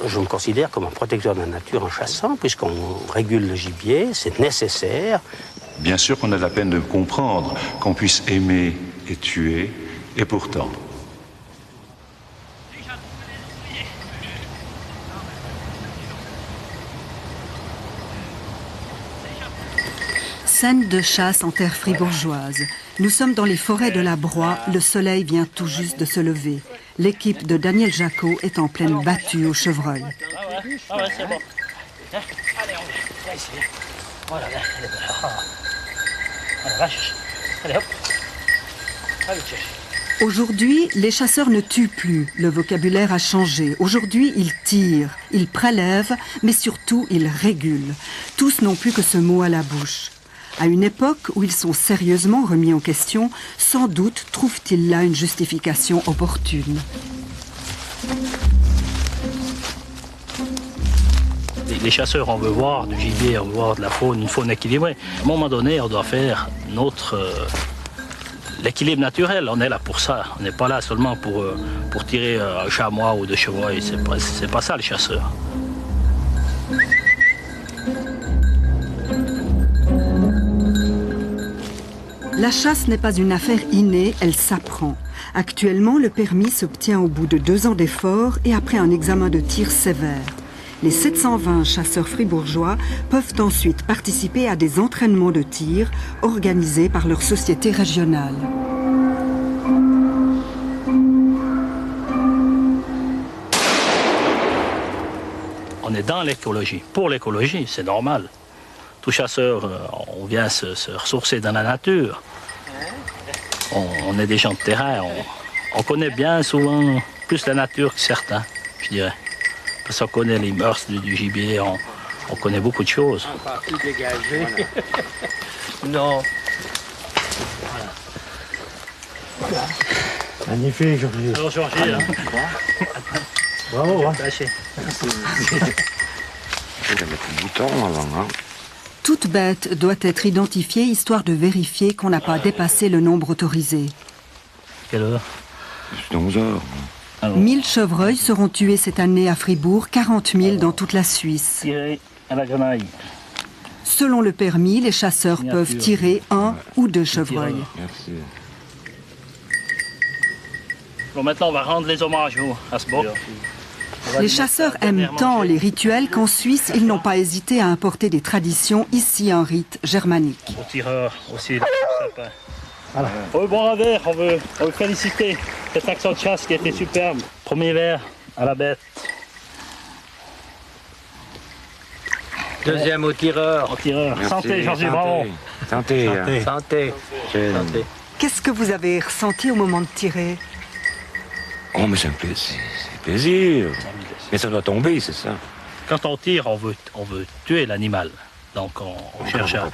Je me considère comme un protecteur de la nature en chassant, puisqu'on régule le gibier, c'est nécessaire. Bien sûr qu'on a la peine de comprendre qu'on puisse aimer et tuer, et pourtant... Scène de chasse en terre fribourgeoise. Nous sommes dans les forêts de la Broye, le soleil vient tout juste de se lever. L'équipe de Daniel Jacot est en pleine battue au chevreuil. Ah ouais, c'est bon. Allez, on va essayer. Voilà, allez, allez, hop. Allez, cherche. Aujourd'hui, les chasseurs ne tuent plus. Le vocabulaire a changé. Aujourd'hui, ils tirent, ils prélèvent, mais surtout, ils régulent. Tous n'ont plus que ce mot à la bouche. À une époque où ils sont sérieusement remis en question, sans doute trouvent-ils là une justification opportune. Les chasseurs, on veut voir du gibier, on veut voir de la faune, une faune équilibrée. À un moment donné, on doit faire l'équilibre naturel. On est là pour ça. On n'est pas là seulement pour tirer un chamois ou deux chevreuils. C'est pas ça, les chasseurs. La chasse n'est pas une affaire innée, elle s'apprend. Actuellement, le permis s'obtient au bout de 2 ans d'efforts et après un examen de tir sévère. Les 720 chasseurs fribourgeois peuvent ensuite participer à des entraînements de tir organisés par leur société régionale. On est dans l'écologie. Pour l'écologie, c'est normal. Tout chasseur, on vient se ressourcer dans la nature. On est des gens de terrain. On connaît bien souvent plus la nature que certains, je dirais. Parce qu'on connaît les mœurs du gibier, on connaît beaucoup de choses. Un parti dégagé. Voilà. Non. Voilà. Magnifique, Georgie. Alors, Georgie, hein. Bravo, hein. Je vais mettre le bouton avant, hein. Toute bête doit être identifiée histoire de vérifier qu'on n'a pas dépassé le nombre autorisé. Quelle heure? C'est 11 heures. 1000 chevreuils seront tués cette année à Fribourg, 40 000 dans toute la Suisse. Tirer à la grenaille. Selon le permis, les chasseurs peuvent tirer 1 ou 2 chevreuils. Merci. Bon, maintenant, on va rendre les hommages à ce bord. Les chasseurs aiment tant les rituels qu'en Suisse, ils n'ont pas hésité à importer des traditions, ici un rite germanique. Aux tireurs aussi, le sapin. Voilà. Oui, bon revers, on veut féliciter cette action de chasse qui était superbe. Premier verre à la bête. Deuxième au tireur. Au tireur. Merci. Santé, Georgie, bravo. Santé. Santé. Santé. Santé. Qu'est-ce que vous avez ressenti au moment de tirer? Oh, mais c'est un plaisir. C'est plaisir. Mais ça doit tomber, c'est ça. Quand on tire, on veut tuer l'animal. Donc on cherche à...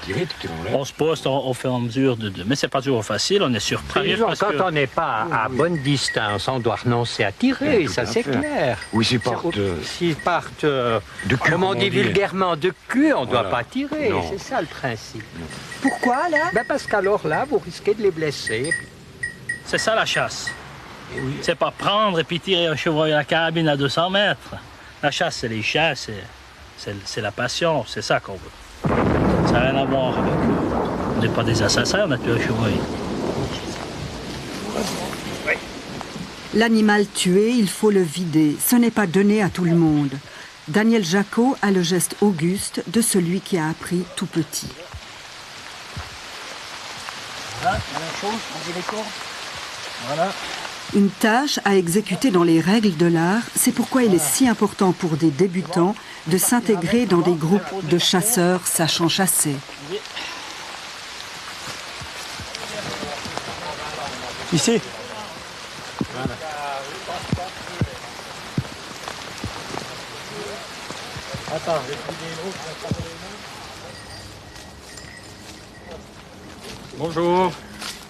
On se poste, on fait en mesure de... Mais c'est pas toujours facile, on est surpris. Disons, quand on n'est pas à bonne distance, on doit renoncer à tirer, ça c'est clair. Oui, s'ils partent... S'ils partent, de cul, comme on dit vulgairement, de cul, on ne doit pas tirer. Non. C'est ça le principe. Pourquoi là? Parce qu'alors là, vous risquez de les blesser. C'est ça la chasse. Oui. C'est pas prendre et puis tirer un chevreuil à la carabine à 200 mètres. La chasse, c'est les chiens, c'est la passion, c'est ça qu'on veut. Ça n'a rien à voir avec... On n'est pas des assassins, on a tué un chevreuil. Oui. L'animal tué, il faut le vider. Ce n'est pas donné à tout le monde. Daniel Jacot a le geste auguste de celui qui a appris tout petit. Voilà, la même chose, on dit les cordes. Voilà. Une tâche à exécuter dans les règles de l'art, c'est pourquoi il est si important pour des débutants de s'intégrer dans des groupes de chasseurs sachant chasser. Ici. Voilà. Attends, je vais trouver l'autre. Bonjour.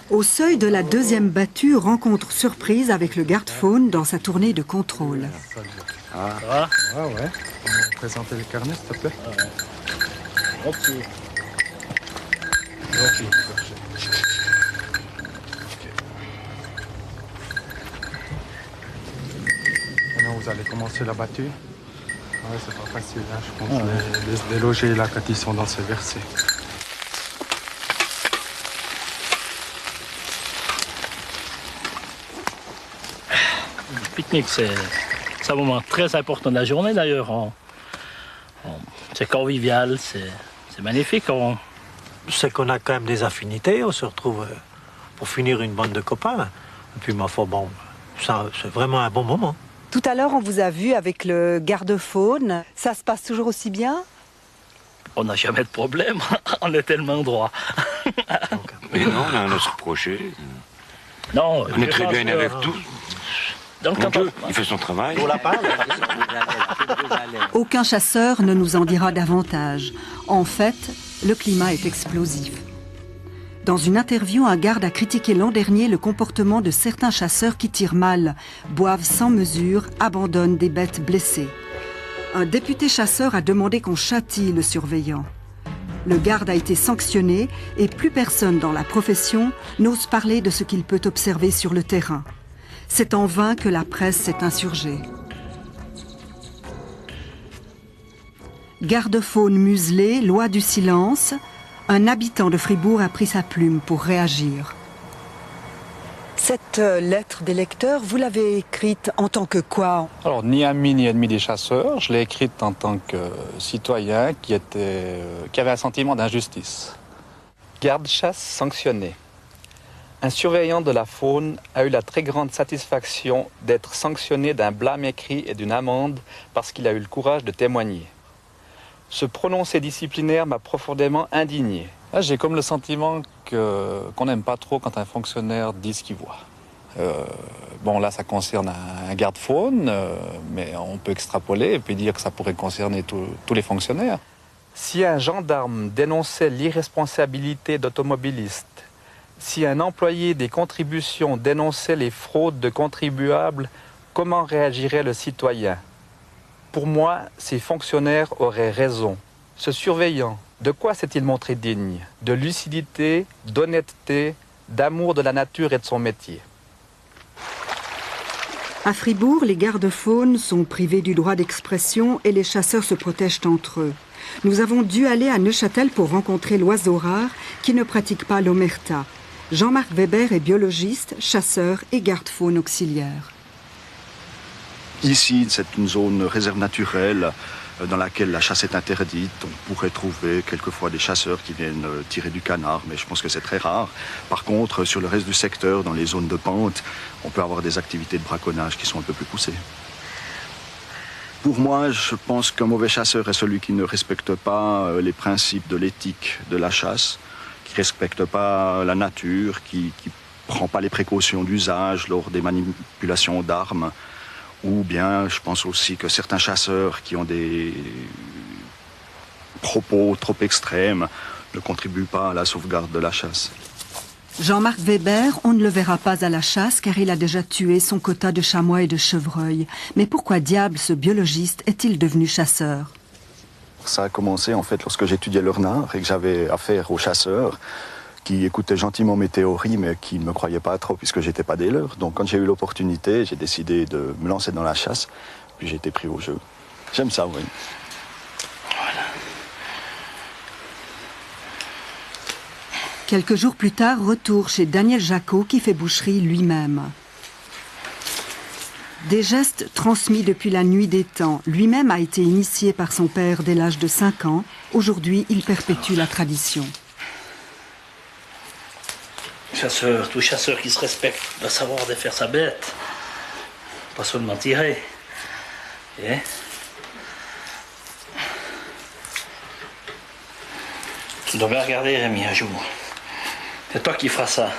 Au seuil de la deuxième battue, rencontre surprise avec le garde-faune dans sa tournée de contrôle. Ça va? Ah ouais. On va présenter le carnet, s'il te plaît. Ok. vous allez commencer la battue. Ouais, c'est pas facile, hein, je pense, de se déloger là quand ils sont dans ce verset. Le pique-nique, c'est un moment très important de la journée d'ailleurs. C'est convivial, c'est magnifique. C'est qu'on a quand même des affinités, on se retrouve pour finir une bande de copains. Et puis, ma foi, bon, c'est vraiment un bon moment. Tout à l'heure, on vous a vu avec le garde-faune. Ça se passe toujours aussi bien? On n'a jamais de problème, on est tellement droit. Mais non, on a un os reproché. Non, On est très bien avec tout. Donc, Mon Dieu, il fait son travail. Pour la part, Aucun chasseur ne nous en dira davantage. En fait, le climat est explosif. Dans une interview, un garde a critiqué l'an dernier le comportement de certains chasseurs qui tirent mal, boivent sans mesure, abandonnent des bêtes blessées. Un député chasseur a demandé qu'on châtie le surveillant. Le garde a été sanctionné et plus personne dans la profession n'ose parler de ce qu'il peut observer sur le terrain. C'est en vain que la presse s'est insurgée. Garde-faune muselé, loi du silence, un habitant de Fribourg a pris sa plume pour réagir. Cette lettre des lecteurs, vous l'avez écrite en tant que quoi? Alors, ni ami ni ennemi des chasseurs, je l'ai écrite en tant que citoyen qui avait un sentiment d'injustice. Garde-chasse sanctionné. Un surveillant de la faune a eu la très grande satisfaction d'être sanctionné d'un blâme écrit et d'une amende parce qu'il a eu le courage de témoigner. Ce prononcé disciplinaire m'a profondément indigné. Là, j'ai comme le sentiment qu'on n'aime pas trop quand un fonctionnaire dit ce qu'il voit. Bon, là, ça concerne un garde-faune, mais on peut extrapoler et puis dire que ça pourrait concerner tous les fonctionnaires. Si un gendarme dénonçait l'irresponsabilité d'automobilistes, si un employé des contributions dénonçait les fraudes de contribuables, comment réagirait le citoyen? Pour moi, ces fonctionnaires auraient raison. Ce surveillant, de quoi s'est-il montré digne? De lucidité, d'honnêteté, d'amour de la nature et de son métier. À Fribourg, les gardes-faunes sont privés du droit d'expression et les chasseurs se protègent entre eux. Nous avons dû aller à Neuchâtel pour rencontrer l'oiseau rare qui ne pratique pas l'omerta. Jean-Marc Weber est biologiste, chasseur et garde-faune auxiliaire. Ici, c'est une zone réserve naturelle dans laquelle la chasse est interdite. On pourrait trouver quelquefois des chasseurs qui viennent tirer du canard, mais je pense que c'est très rare. Par contre, sur le reste du secteur, dans les zones de pente, on peut avoir des activités de braconnage qui sont un peu plus poussées. Pour moi, je pense qu'un mauvais chasseur est celui qui ne respecte pas les principes de l'éthique de la chasse, qui ne respecte pas la nature, qui ne prend pas les précautions d'usage lors des manipulations d'armes. Ou bien, je pense aussi que certains chasseurs qui ont des propos trop extrêmes ne contribuent pas à la sauvegarde de la chasse. Jean-Marc Weber, on ne le verra pas à la chasse car il a déjà tué son quota de chamois et de chevreuils. Mais pourquoi diable ce biologiste est-il devenu chasseur? Ça a commencé en fait lorsque j'étudiais le renard et que j'avais affaire aux chasseurs qui écoutaient gentiment mes théories, mais qui ne me croyaient pas trop puisque j'étais pas des leurs. Donc quand j'ai eu l'opportunité, j'ai décidé de me lancer dans la chasse, puis j'ai été pris au jeu. J'aime ça, oui. Voilà. Quelques jours plus tard, retour chez Daniel Jacot qui fait boucherie lui-même. Des gestes transmis depuis la nuit des temps. Lui-même a été initié par son père dès l'âge de 5 ans. Aujourd'hui, il perpétue la tradition. Chasseur, tout chasseur qui se respecte doit savoir défaire sa bête, pas seulement tirer. Et tu dois bien regarder, Rémi, un jour. C'est toi qui feras ça.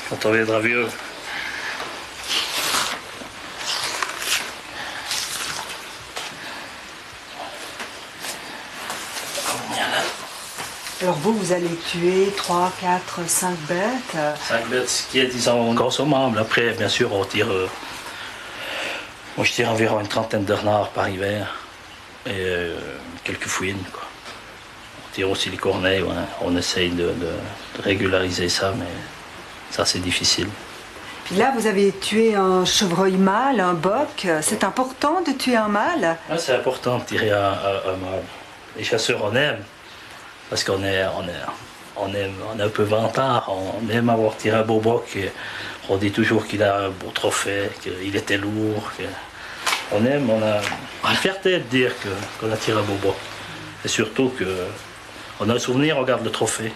Quand on viendra vieux. Alors vous allez tuer 3, 4, 5 bêtes 5 bêtes, ce qui est, disons, consommable. Après, bien sûr, on tire... moi, je tire environ une trentaine de renards par hiver. Et quelques fouines, quoi. On tire aussi les corneilles. On essaye de régulariser ça, mais ça, c'est difficile. Puis là, vous avez tué un chevreuil mâle, un boc. C'est important de tuer un mâle? Ah, c'est important de tirer un mâle. Les chasseurs, on aime, parce qu'on est un peu vantard, on aime avoir tiré un beau boc. On dit toujours qu'il a un beau trophée, qu'il était lourd. On aime, on a une fierté de dire qu'on a tiré un beau boc. Et surtout qu'on a un souvenir, on garde le trophée.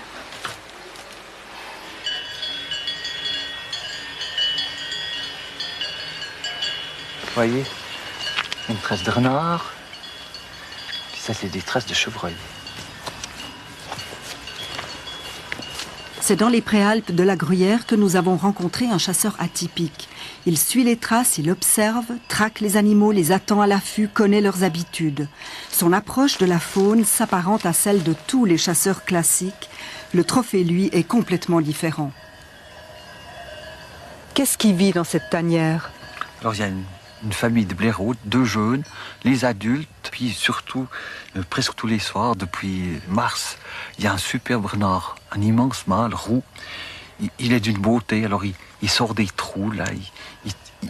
Vous voyez, une trace de renard, puis ça c'est des traces de chevreuil. C'est dans les préalpes de la Gruyère que nous avons rencontré un chasseur atypique. Il suit les traces, il observe, traque les animaux, les attend à l'affût, connaît leurs habitudes. Son approche de la faune s'apparente à celle de tous les chasseurs classiques. Le trophée, lui, est complètement différent. Qu'est-ce qui vit dans cette tanière? Alors il y a une famille de blaireaux, 2 jeunes, les adultes, puis surtout, presque tous les soirs, depuis mars, il y a un superbe renard, un immense mâle roux. Il est d'une beauté, alors il sort des trous, là,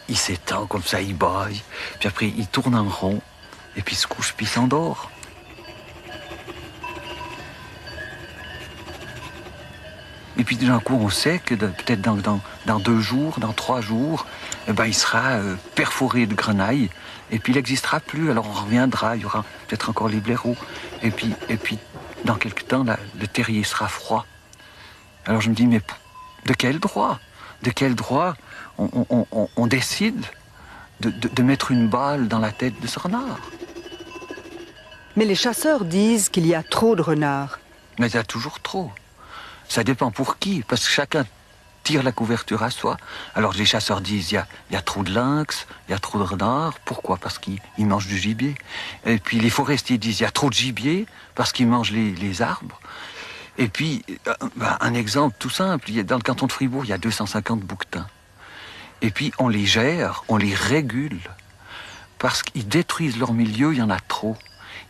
il s'étend comme ça, il bâille, puis après il tourne en rond, et puis il se couche, puis il s'endort. Et puis d'un coup, on sait que peut-être dans 2 jours, dans 3 jours, eh ben, il sera perforé de grenaille, et puis il n'existera plus. Alors on reviendra, il y aura peut-être encore les blaireaux. Et puis dans quelque temps, le terrier sera froid. Alors je me dis, mais de quel droit on décide de mettre une balle dans la tête de ce renard? Mais les chasseurs disent qu'il y a trop de renards. Mais il y a toujours trop. Ça dépend pour qui, parce que chacun tire la couverture à soi. Alors les chasseurs disent il y a trop de lynx, il y a trop de renards. Pourquoi? Parce qu'ils mangent du gibier. Et puis les forestiers disent il y a trop de gibier, parce qu'ils mangent les arbres. Et puis, un exemple tout simple, dans le canton de Fribourg, il y a 250 bouquetins. Et puis on les gère, on les régule, parce qu'ils détruisent leur milieu, il y en a trop.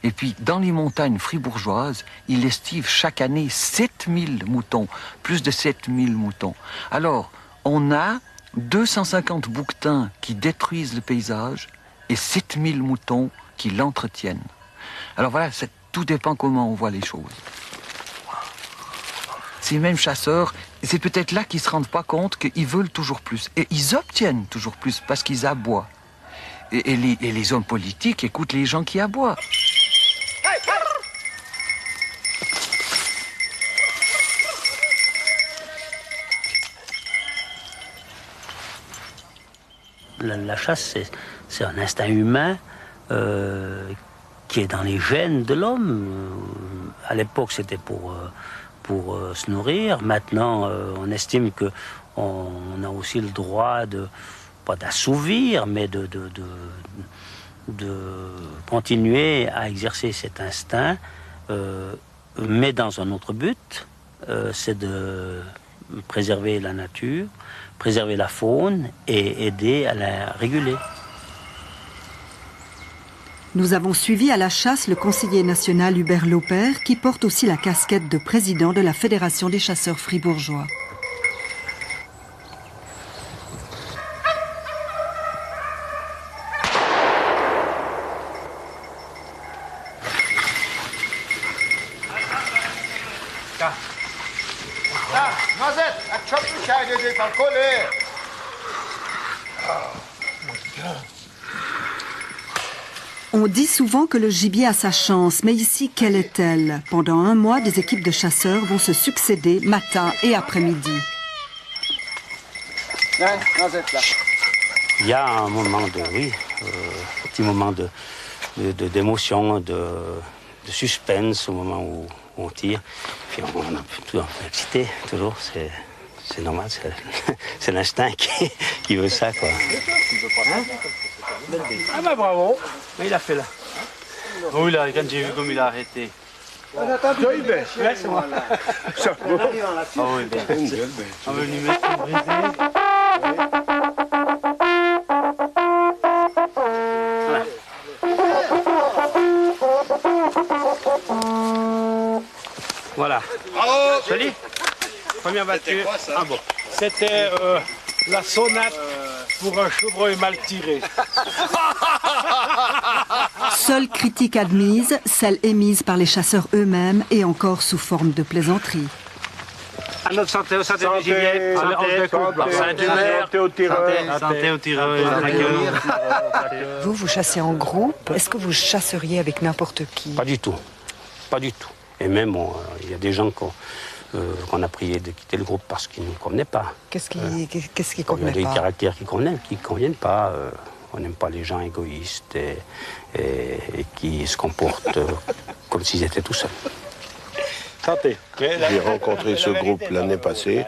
Et puis, dans les montagnes fribourgeoises, il estive chaque année 7000 moutons, plus de 7000 moutons. Alors, on a 250 bouquetins qui détruisent le paysage et 7000 moutons qui l'entretiennent. Alors voilà, tout dépend comment on voit les choses. Ces mêmes chasseurs, c'est peut-être là qu'ils ne se rendent pas compte qu'ils veulent toujours plus. Et ils obtiennent toujours plus parce qu'ils aboient. Et les hommes politiques écoutent les gens qui aboient. La chasse, c'est un instinct humain qui est dans les gènes de l'homme. À l'époque, c'était pour se nourrir. Maintenant, on estime qu'on a aussi le droit pas d'assouvir, mais de continuer à exercer cet instinct, mais dans un autre but, c'est de préserver la nature, préserver la faune et aider à la réguler. Nous avons suivi à la chasse le conseiller national Hubert Lauper, qui porte aussi la casquette de président de la Fédération des chasseurs fribourgeois. On dit souvent que le gibier a sa chance, mais ici, quelle est-elle? Pendant un mois, des équipes de chasseurs vont se succéder matin et après-midi. Il y a un moment petit moment d'émotion, de suspense au moment où on tire. Puis on est un peu excité, toujours. C'est normal, c'est l'instinct qui veut ça, quoi. Ah bah bravo, il a fait là. Oui, là, quand j'ai vu comme il a arrêté. Ouais, c'est moi. Ah oui, bien. On va venir mettre une brisée. Voilà. Bravo. Joli. Première battue. C'était quoi ça? Ah bon. C'était La sonate pour un chevreuil mal tiré. Seule critique admise, celle émise par les chasseurs eux-mêmes et encore sous forme de plaisanterie. À notre santé, au santé du gibier, santé au tireur, santé au tireur. Vous chassez en groupe. Est-ce que vous chasseriez avec n'importe qui? Pas du tout, pas du tout. Et même, il y a des gens qu'on a prié de quitter le groupe parce qu'ils ne convenaient pas. Qu'est-ce qui convenait pas? Il y a des caractères qui conviennent pas. On n'aime pas les gens égoïstes et qui se comportent comme s'ils étaient tout seuls. J'ai rencontré ce groupe l'année passée.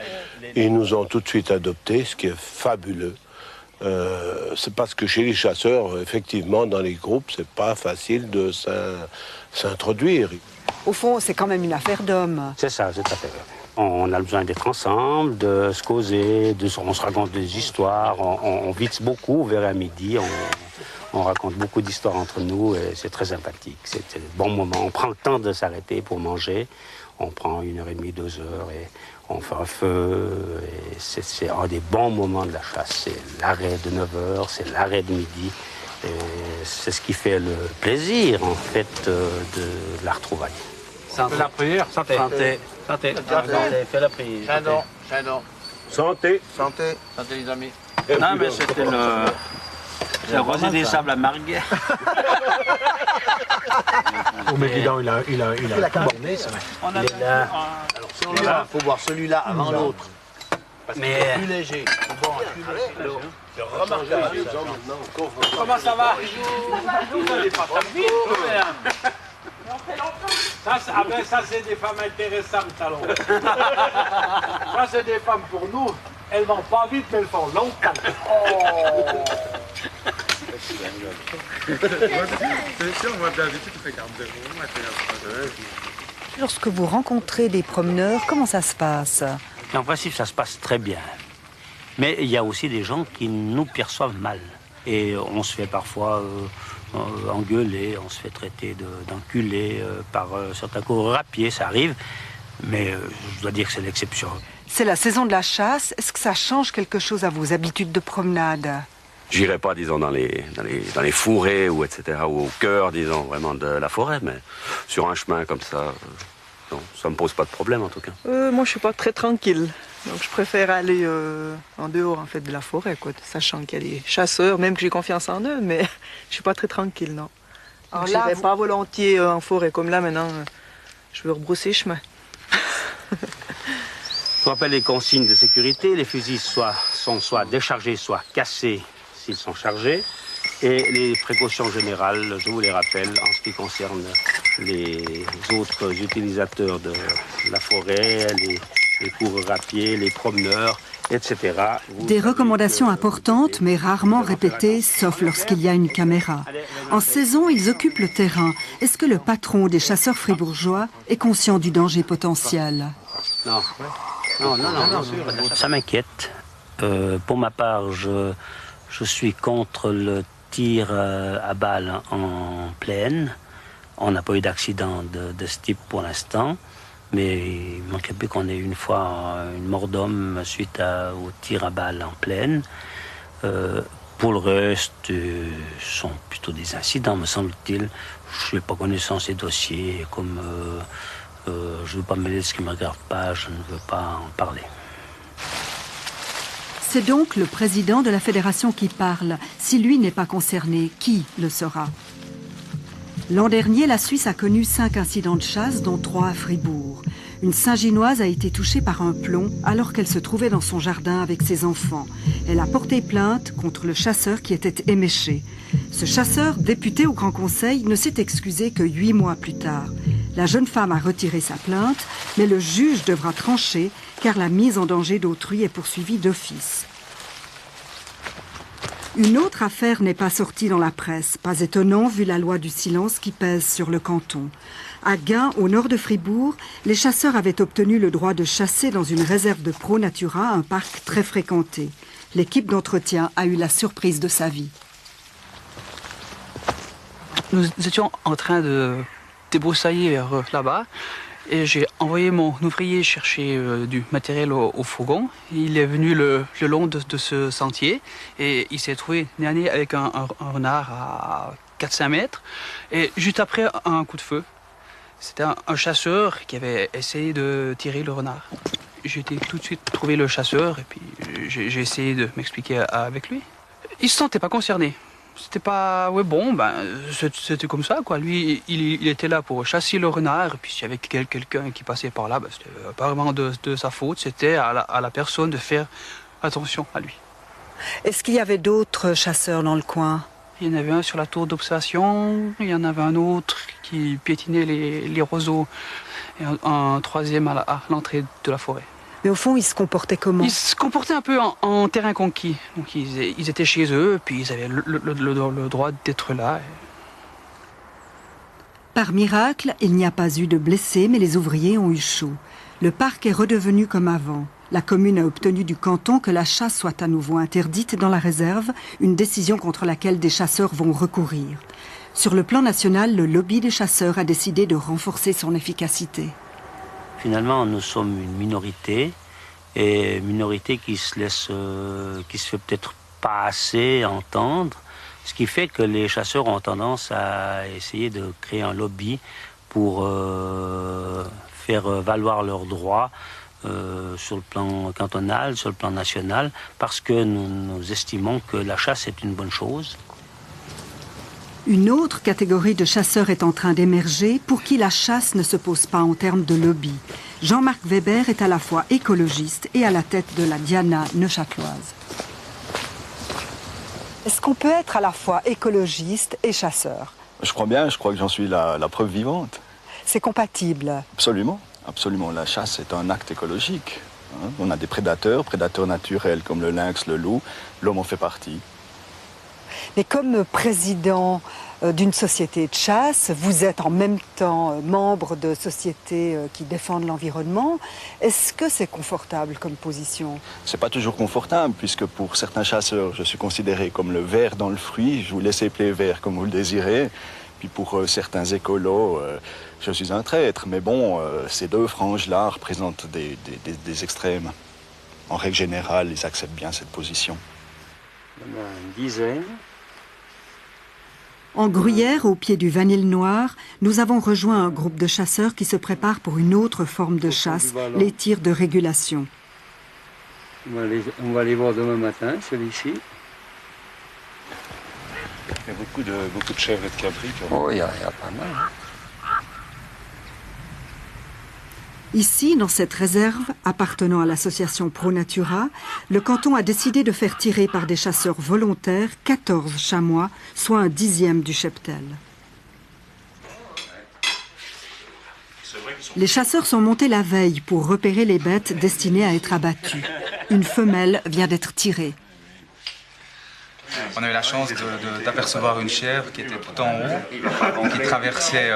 Ils nous ont tout de suite adoptés, ce qui est fabuleux. C'est parce que chez les chasseurs, effectivement, dans les groupes, c'est pas facile de s'introduire. Au fond, c'est quand même une affaire d'hommes. C'est ça, tout à fait. On a besoin d'être ensemble, de se causer, on se raconte des histoires, on vite beaucoup vers à midi, on raconte beaucoup d'histoires entre nous et c'est très sympathique. C'est un bon moment. On prend le temps de s'arrêter pour manger. On prend 1h30, 2 heures et on fait un feu. C'est un des bons moments de la chasse. C'est l'arrêt de 9h, c'est l'arrêt de midi. C'est ce qui fait le plaisir, en fait, de la retrouvaille. Santé. La prière. Santé. Santé. Santé. Fais la prière. Chadon. Chadon. Santé. Santé. Santé, les amis. Non, mais c'était le rosé des sables à Marguerite. Oh, mais dis donc, il a tout borné, ça. Il est là. Alors, celui-là, il faut boire celui-là avant l'autre. Mais plus léger. C'est remarquable. Comment ça va? Vous n'allez pas faire vite, ça, c'est des femmes intéressantes, alors. Ça, c'est des femmes pour nous. Elles vont pas vite, mais elles font longtemps. Oh. Lorsque vous rencontrez des promeneurs, comment ça se passe? En principe, ça se passe très bien. Mais il y a aussi des gens qui nous perçoivent mal. Et on se fait parfois engueuler, on se fait traiter d'enculé par certains coureurs à pied, ça arrive. Mais je dois dire que c'est l'exception. C'est la saison de la chasse. Est-ce que ça change quelque chose à vos habitudes de promenade? J'irai pas, disons, dans les fourrés ou etc., ou au cœur, disons, vraiment de la forêt, mais sur un chemin comme ça, non, ça me pose pas de problème en tout cas. Moi, je suis pas très tranquille, donc je préfère aller en dehors en fait de la forêt, quoi, sachant qu'il y a des chasseurs, même que j'ai confiance en eux, mais je suis pas très tranquille, non. Alors je n'irai pas volontiers en forêt comme là maintenant. Je veux rebrousser chemin. Je rappelle les consignes de sécurité. Les fusils sont soit déchargés, soit cassés s'ils sont chargés. Et les précautions générales, je vous les rappelle, en ce qui concerne les autres utilisateurs de la forêt, les coureurs à pied, les promeneurs, etc. Des recommandations importantes, mais rarement répétées, sauf lorsqu'il y a une caméra. En saison, ils occupent le terrain. Est-ce que le patron des chasseurs fribourgeois est conscient du danger potentiel? Non. Non, ça m'inquiète. Pour ma part, je suis contre le tir à balles en plaine. On n'a pas eu d'accident de ce type pour l'instant, mais il manquait plus qu'on ait une fois une mort d'homme suite au tir à balles en plaine. Pour le reste, ce sont plutôt des incidents, me semble-t-il. Je n'ai pas connaissance des dossiers, comme je ne veux pas me mêler de ce qui ne me regarde pas, je ne veux pas en parler. C'est donc le président de la fédération qui parle. Si lui n'est pas concerné, qui le sera? L'an dernier, la Suisse a connu 5 incidents de chasse, dont 3 à Fribourg. Une Saint-Ginoise a été touchée par un plomb alors qu'elle se trouvait dans son jardin avec ses enfants. Elle a porté plainte contre le chasseur qui était éméché. Ce chasseur, député au Grand Conseil, ne s'est excusé que 8 mois plus tard. La jeune femme a retiré sa plainte, mais le juge devra trancher car la mise en danger d'autrui est poursuivie d'office. Une autre affaire n'est pas sortie dans la presse, pas étonnant vu la loi du silence qui pèse sur le canton. À Gain, au nord de Fribourg, les chasseurs avaient obtenu le droit de chasser dans une réserve de Pro Natura, un parc très fréquenté. L'équipe d'entretien a eu la surprise de sa vie. Nous étions en train de débroussailler là-bas Et j'ai envoyé mon ouvrier chercher du matériel au fourgon. Il est venu le long de ce sentier et il s'est trouvé dernier avec un renard à 4-5 mètres. Et juste après, un coup de feu. C'était un chasseur qui avait essayé de tirer le renard. J'ai tout de suite trouvé le chasseur et puis j'ai essayé de m'expliquer avec lui. Il se sentait pas concerné. C'était pas... Ouais, bon, ben, c'était comme ça, quoi. Lui, il était là pour chasser le renard. Et puis s'il y avait quelqu'un qui passait par là, ben, c'était pas vraiment de sa faute. C'était à la personne de faire attention à lui. Est-ce qu'il y avait d'autres chasseurs dans le coin? Il y en avait un sur la tour d'observation. Il y en avait un autre qui piétinait les roseaux. Et un troisième à l'entrée de la forêt. Mais au fond, ils se comportaient comment? Ils se comportaient un peu en terrain conquis. Donc ils étaient chez eux, puis ils avaient le droit d'être là. Par miracle, il n'y a pas eu de blessés, mais les ouvriers ont eu chaud. Le parc est redevenu comme avant. La commune a obtenu du canton que la chasse soit à nouveau interdite dans la réserve, une décision contre laquelle des chasseurs vont recourir. Sur le plan national, le lobby des chasseurs a décidé de renforcer son efficacité. Finalement, nous sommes une minorité, et une minorité qui se fait peut-être pas assez entendre, ce qui fait que les chasseurs ont tendance à essayer de créer un lobby pour faire valoir leurs droits sur le plan cantonal, sur le plan national, parce que nous estimons que la chasse est une bonne chose. Une autre catégorie de chasseurs est en train d'émerger pour qui la chasse ne se pose pas en termes de lobby. Jean-Marc Weber est à la fois écologiste et à la tête de la Diana neuchâteloise. Est-ce qu'on peut être à la fois écologiste et chasseur? Je crois bien, je crois que j'en suis la preuve vivante. C'est compatible? Absolument, absolument. La chasse est un acte écologique. On a des prédateurs naturels comme le lynx, le loup. L'homme en fait partie. Mais comme président d'une société de chasse, vous êtes en même temps membre de sociétés qui défendent l'environnement. Est-ce que c'est confortable comme position? C'est pas toujours confortable, puisque pour certains chasseurs, je suis considéré comme le ver dans le fruit. Je vous laisse épeler vert comme vous le désirez. Puis pour certains écolos, je suis un traître. Mais bon, ces deux franges-là représentent des extrêmes. En règle générale, ils acceptent bien cette position. Il y en a une dizaine. En Gruyère, au pied du Vanille Noir, nous avons rejoint un groupe de chasseurs qui se préparent pour une autre forme de chasse, les tirs de régulation. On va les voir demain matin, celui-ci. Il y a beaucoup de chèvres et de cabris. Oh, il y a pas mal. Ici, dans cette réserve appartenant à l'association Pro Natura, le canton a décidé de faire tirer par des chasseurs volontaires 14 chamois, soit un 10e du cheptel. Les chasseurs sont montés la veille pour repérer les bêtes destinées à être abattues. Une femelle vient d'être tirée. On a eu la chance d'apercevoir une chèvre qui était tout en haut, qui traversait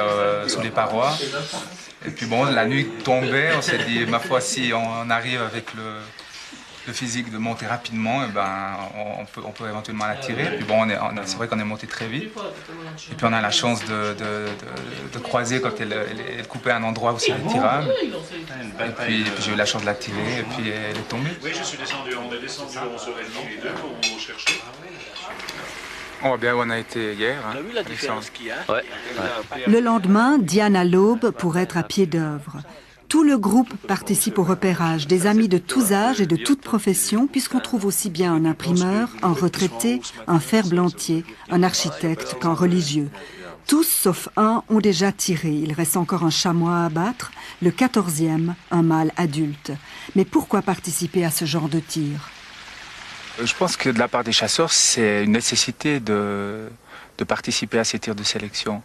sous les parois. Et puis bon, la nuit tombait, on s'est dit, ma foi, si on arrive avec le physique de monter rapidement, et ben, on peut éventuellement la tirer. Et puis bon, c'est vrai qu'on est monté très vite. Et puis on a la chance de croiser quand elle coupait un endroit où c'était tirable. Et puis j'ai eu la chance de la tirer, et puis elle est tombée. Oui, je suis descendu, on est descendu à 11h30 les deux pour vous chercher. On voit bien où on a été hier. On a vu la différence qu'il y a. Ouais. Le lendemain, Diane à l'aube pour être à pied d'œuvre. Tout le groupe participe au repérage, des amis de tous âges et de toutes professions, puisqu'on trouve aussi bien un imprimeur, un retraité, un ferblantier, un architecte qu'un religieux. Tous, sauf un, ont déjà tiré. Il reste encore un chamois à abattre, le 14e, un mâle adulte. Mais pourquoi participer à ce genre de tir ? Je pense que de la part des chasseurs, c'est une nécessité de participer à ces tirs de sélection.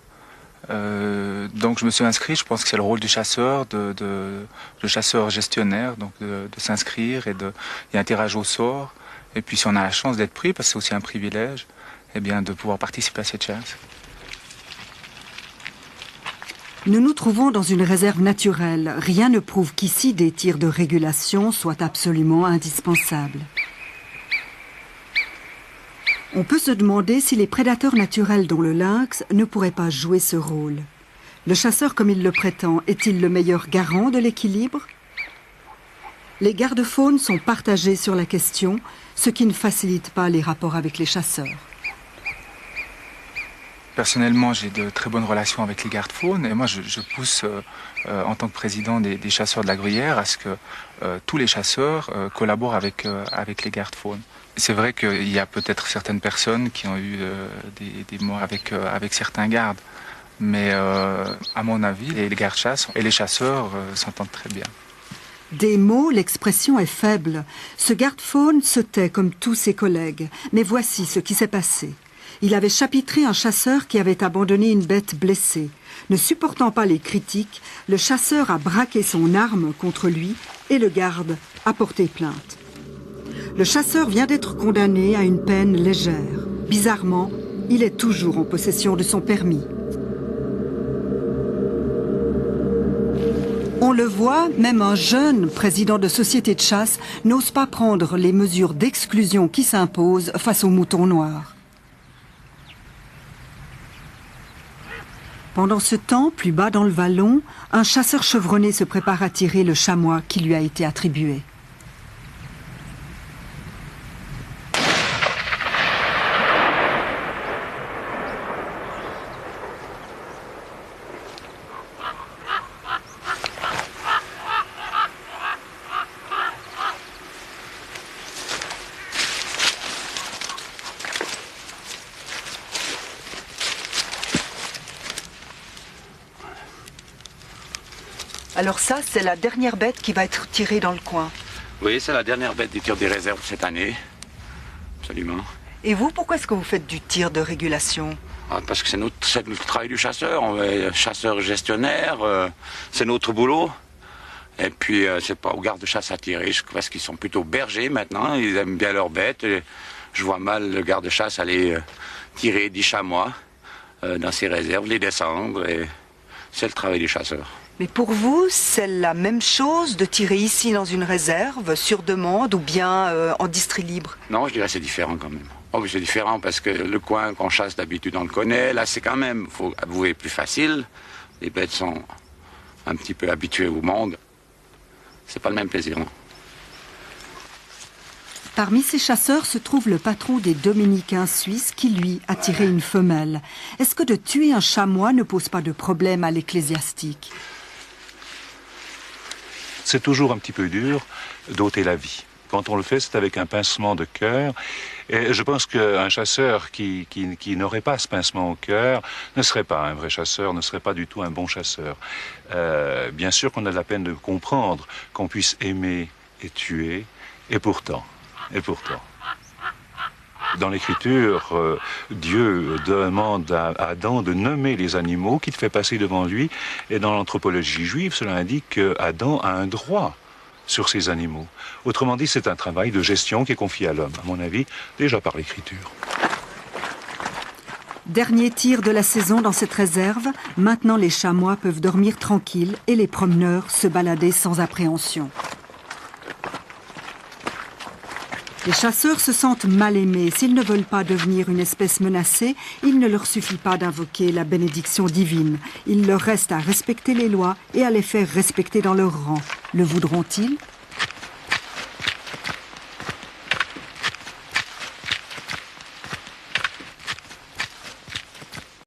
Donc je me suis inscrit, je pense que c'est le rôle du chasseur, de chasseur gestionnaire, donc de s'inscrire et il y a un tirage au sort. Et puis si on a la chance d'être pris, parce que c'est aussi un privilège, eh bien de pouvoir participer à cette chasse. Nous nous trouvons dans une réserve naturelle. Rien ne prouve qu'ici des tirs de régulation soient absolument indispensables. On peut se demander si les prédateurs naturels dont le lynx ne pourraient pas jouer ce rôle. Le chasseur, comme il le prétend, est-il le meilleur garant de l'équilibre? Les gardes-faunes sont partagés sur la question, ce qui ne facilite pas les rapports avec les chasseurs. Personnellement, j'ai de très bonnes relations avec les gardes-faunes et moi je pousse en tant que président des chasseurs de la Gruyère à ce que tous les chasseurs collaborent avec les gardes-faunes. C'est vrai qu'il y a peut-être certaines personnes qui ont eu des morts avec certains gardes, mais à mon avis, les gardes-chasse et les chasseurs s'entendent très bien. Des mots, l'expression est faible. Ce garde-faune se tait comme tous ses collègues. Mais voici ce qui s'est passé. Il avait chapitré un chasseur qui avait abandonné une bête blessée. Ne supportant pas les critiques, le chasseur a braqué son arme contre lui et le garde a porté plainte. Le chasseur vient d'être condamné à une peine légère. Bizarrement, il est toujours en possession de son permis. On le voit, même un jeune président de société de chasse n'ose pas prendre les mesures d'exclusion qui s'imposent face aux moutons noirs. Pendant ce temps, plus bas dans le vallon, un chasseur chevronné se prépare à tirer le chamois qui lui a été attribué. Alors ça, c'est la dernière bête qui va être tirée dans le coin. Oui, c'est la dernière bête du tir des réserves cette année. Absolument. Et vous, pourquoi est-ce que vous faites du tir de régulation? Parce que c'est notre travail du chasseur. On est chasseur gestionnaire, c'est notre boulot. Et puis, c'est pas aux gardes-chasse à tirer, parce qu'ils sont plutôt bergers maintenant. Ils aiment bien leurs bêtes. Et je vois mal le garde-chasse aller tirer 10 chamois dans ses réserves, les descendre. Et c'est le travail du chasseur. Mais pour vous, c'est la même chose de tirer ici dans une réserve, sur demande, ou bien en district libre? Non, je dirais que c'est différent quand même. Oh, c'est différent parce que le coin qu'on chasse d'habitude, on le connaît. Là, c'est quand même, il faut avouer, plus facile. Les bêtes sont un petit peu habituées au monde. C'est pas le même plaisir, non. Parmi ces chasseurs se trouve le patron des Dominicains suisses qui, lui, a tiré une femelle. Est-ce que de tuer un chamois ne pose pas de problème à l'ecclésiastique? C'est toujours un petit peu dur d'ôter la vie. Quand on le fait, c'est avec un pincement de cœur. Et je pense qu'un chasseur qui n'aurait pas ce pincement au cœur ne serait pas un vrai chasseur, ne serait pas du tout un bon chasseur. Bien sûr qu'on a la peine de comprendre qu'on puisse aimer et tuer, et pourtant. Dans l'Écriture, Dieu demande à Adam de nommer les animaux qu'il fait passer devant lui. Et dans l'anthropologie juive, cela indique qu'Adam a un droit sur ces animaux. Autrement dit, c'est un travail de gestion qui est confié à l'homme, à mon avis, déjà par l'Écriture. Dernier tir de la saison dans cette réserve. Maintenant, les chamois peuvent dormir tranquilles et les promeneurs se balader sans appréhension. Les chasseurs se sentent mal aimés. S'ils ne veulent pas devenir une espèce menacée, il ne leur suffit pas d'invoquer la bénédiction divine. Il leur reste à respecter les lois et à les faire respecter dans leur rang. Le voudront-ils ?